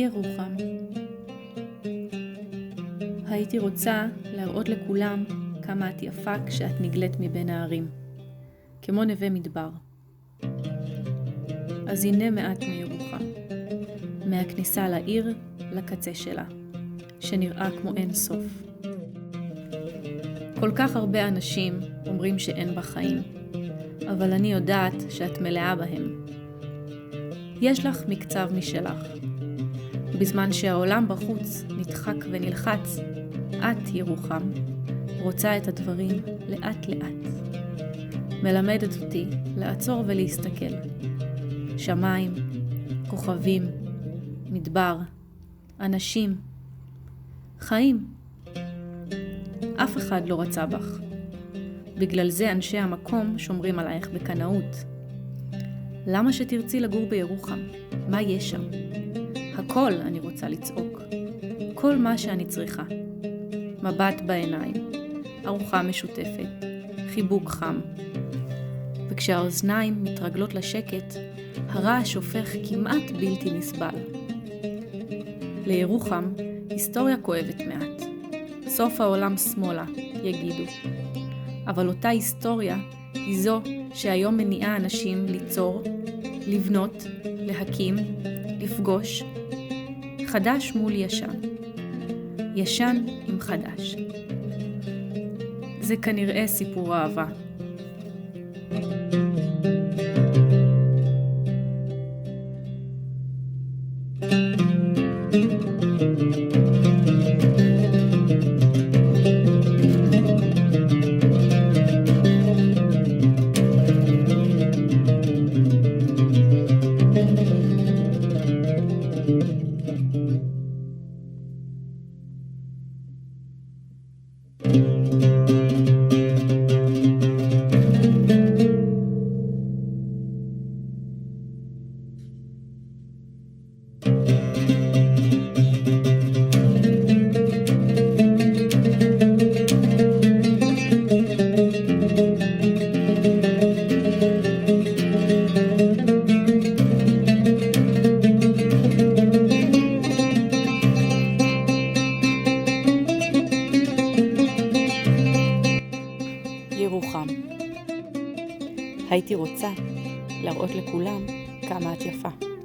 ירוחם. הייתי רוצה להראות לכולם כמה את יפה כשאת נגלית מבין הערים, כמו נווה מדבר. אז הנה מעט מירוחם, מהכניסה לעיר לקצה שלה, שנראה כמו אין סוף. כל כך הרבה אנשים אומרים שאין בה חיים, אבל אני יודעת שאת מלאה בהם. יש לך מקצב משלך. בזמן שהעולם בחוץ נדחק ונלחץ, את, ירוחם, רוצה את הדברים לאט לאט. מלמדת אותי לעצור ולהסתכל. שמיים, כוכבים, מדבר, אנשים, חיים. אף אחד לא רצה בך. בגלל זה אנשי המקום שומרים עלייך בקנאות. למה שתרצי לגור בירוחם? מה יש שם? הכל אני רוצה לצעוק. כל מה שאני צריכה. מבט בעיניים, ארוחה משותפת, חיבוק חם. וכשהאוזניים מתרגלות לשקט, הרעש הופך כמעט בלתי נסבל. לירוחם, היסטוריה כואבת מעט. סוף העולם שמאלה, יגידו. אבל אותה היסטוריה היא זו שהיום מניעה אנשים ליצור, לבנות, להקים, לפגוש, חדש מול ישן. ישן עם חדש. זה כנראה סיפור אהבה. ירוחם. הייתי רוצה להראות לכולם כמה את יפה.